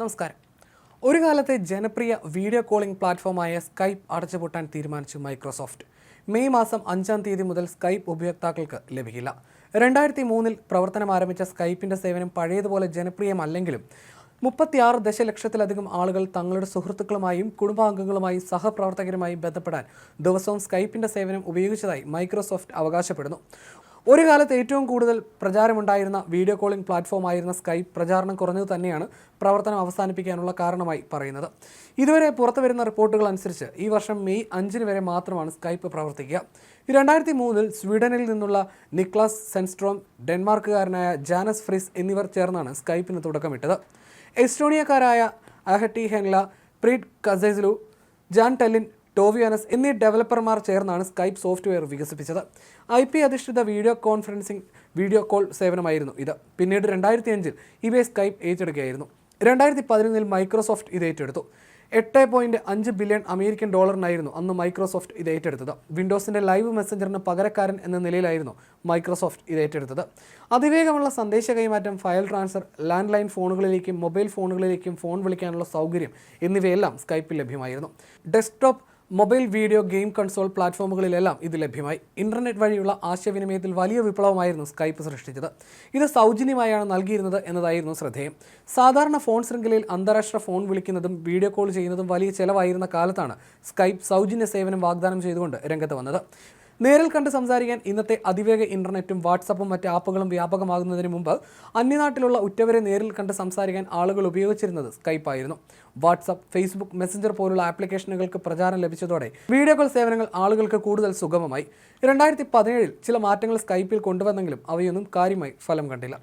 നമസ്കാരം. ഒരു കാലത്തെ ജനപ്രിയ വീഡിയോ കോളിംഗ് പ്ലാറ്റ്ഫോമായ സ്കൈപ്പ് അടച്ചുപൂട്ടാൻ തീരുമാനിച്ചു മൈക്രോസോഫ്റ്റ്. മെയ് മാസം 5-ാം തീയതി മുതൽ സ്കൈപ്പ് ഉപയോക്താക്കൾക്ക് ലഭിക്കില്ല. 2003 പ്രവർത്തനം ആരംഭിച്ച സ്കൈപ്പിന്റെ സേവനം പഴയതുപോലെ ജനപ്രിയമല്ലെങ്കിലും 36 ദശലക്ഷത്തിലധികം ആളുകൾ തങ്ങളുടെ സുഹൃത്തുക്കളുമായും കുടുംബാംഗങ്ങളുമായും സഹപ്രവർത്തകരുമായും ബന്ധപ്പെടാൻ ദിവസവും സ്കൈപ്പിന്റെ സേവനം ഉപയോഗിച്ചതായി മൈക്രോസോഫ്റ്റ് അവകാശപ്പെടുന്നു. ഒരു കാലത്ത് ഏറ്റവും കൂടുതൽ പ്രചാരമുണ്ടായിരുന്ന വീഡിയോ കോളിംഗ് പ്ലാറ്റ്ഫോമായിരുന്ന സ്കൈപ്പ് പ്രചാരണം കുറഞ്ഞത് തന്നെയാണ് പ്രവർത്തനം അവസാനിപ്പിക്കാനുള്ള കാരണമായി പറയുന്നത്. ഇതുവരെ പുറത്തുവരുന്ന റിപ്പോർട്ടുകൾ അനുസരിച്ച് ഈ വർഷം മെയ് 5 വരെ മാത്രമാണ് സ്കൈപ്പ് പ്രവർത്തിക്കുക. 2003 സ്വീഡനിൽ നിന്നുള്ള നിക്ലാസ് സെൻസ്ട്രോം, ഡെൻമാർക്കുകാരനായ ജാനസ് ഫ്രിസ് എന്നിവർ ചേർന്നാണ് സ്കൈപ്പിന് തുടക്കമിട്ടത്. എസ്റ്റോണിയക്കാരായ അഹട്ടി ഹെൻല, പ്രീഡ് കസെസ്ലു, ജാൻ ടെല്ലിൻ, ടോവിയാനസ് എന്നീ ഡെവലപ്പർമാർ ചേർന്നാണ് സ്കൈപ്പ് സോഫ്റ്റ്വെയർ വികസിപ്പിച്ചത്. IP അധിഷ്ഠിത വീഡിയോ കോൾ സേവനമായിരുന്നു ഇത്. പിന്നീട് 2005 ഇവയെ സ്കൈപ്പ് ഏറ്റെടുക്കുകയായിരുന്നു. 2011 മൈക്രോസോഫ്റ്റ് ഇത് ഏറ്റെടുത്തു. $8.5 ബില്യൺ അമേരിക്കൻ ഡോളറിനായിരുന്നു അന്ന് മൈക്രോസോഫ്റ്റ് ഇത് ഏറ്റെടുത്തത്. വിൻഡോസിന്റെ ലൈവ് മെസ്സഞ്ചറിന് പകരക്കാരൻ എന്ന നിലയിലായിരുന്നു മൈക്രോസോഫ്റ്റ് ഇത് ഏറ്റെടുത്തത്. അതിവേഗമുള്ള സന്ദേശ കൈമാറ്റം, ഫയൽ ട്രാൻസ്ഫർ, ലാൻഡ് ലൈൻ ഫോണുകളിലേക്കും മൊബൈൽ ഫോണുകളിലേക്കും ഫോൺ വിളിക്കാനുള്ള സൗകര്യം എന്നിവയെല്ലാം സ്കൈപ്പിൽ ലഭ്യമായിരുന്നു. Desktop, mobile, video, game console പ്ലാറ്റ്ഫോമുകളിലെല്ലാം ഇത് ലഭ്യമായി. ഇന്റർനെറ്റ് വഴിയുള്ള ആശയവിനിമയത്തിൽ വലിയ വിപ്ലവമായിരുന്നു സ്കൈപ്പ് സൃഷ്ടിച്ചത്. ഇത് സൗജന്യമായാണ് നൽകിയിരുന്നത് എന്നതായിരുന്നു ശ്രദ്ധേയം. സാധാരണ ഫോൺ ശൃംഖലയിൽ അന്താരാഷ്ട്ര ഫോൺ വിളിക്കുന്നതും വീഡിയോ കോൾ ചെയ്യുന്നതും വലിയ ചെലവായിരുന്ന കാലത്താണ് സ്കൈപ്പ് സൗജന്യ സേവനം വാഗ്ദാനം ചെയ്തുകൊണ്ട് രംഗത്ത് വന്നത്. നേരിൽ കണ്ട് സംസാരിക്കാൻ ഇന്നത്തെ അതിവേഗ ഇന്റർനെറ്റും വാട്സപ്പും മറ്റ് ആപ്പുകളും വ്യാപകമാകുന്നതിന് മുമ്പ് അന്യനാട്ടിലുള്ള ഉറ്റവരെ നേരിൽ കണ്ട് സംസാരിക്കാൻ ആളുകൾ ഉപയോഗിച്ചിരുന്നത് സ്കൈപ്പ് ആയിരുന്നു. വാട്സപ്പ്, ഫേസ്ബുക്ക്, മെസ്സഞ്ചർ പോലുള്ള ആപ്ലിക്കേഷനുകൾക്ക് പ്രചാരം ലഭിച്ചതോടെ വീഡിയോ കോൾ സേവനങ്ങൾ ആളുകൾക്ക് കൂടുതൽ സുഗമമായി. 2017 ചില മാറ്റങ്ങൾ സ്കൈപ്പിൽ കൊണ്ടുവന്നെങ്കിലും അവയൊന്നും കാര്യമായി ഫലം കണ്ടില്ല.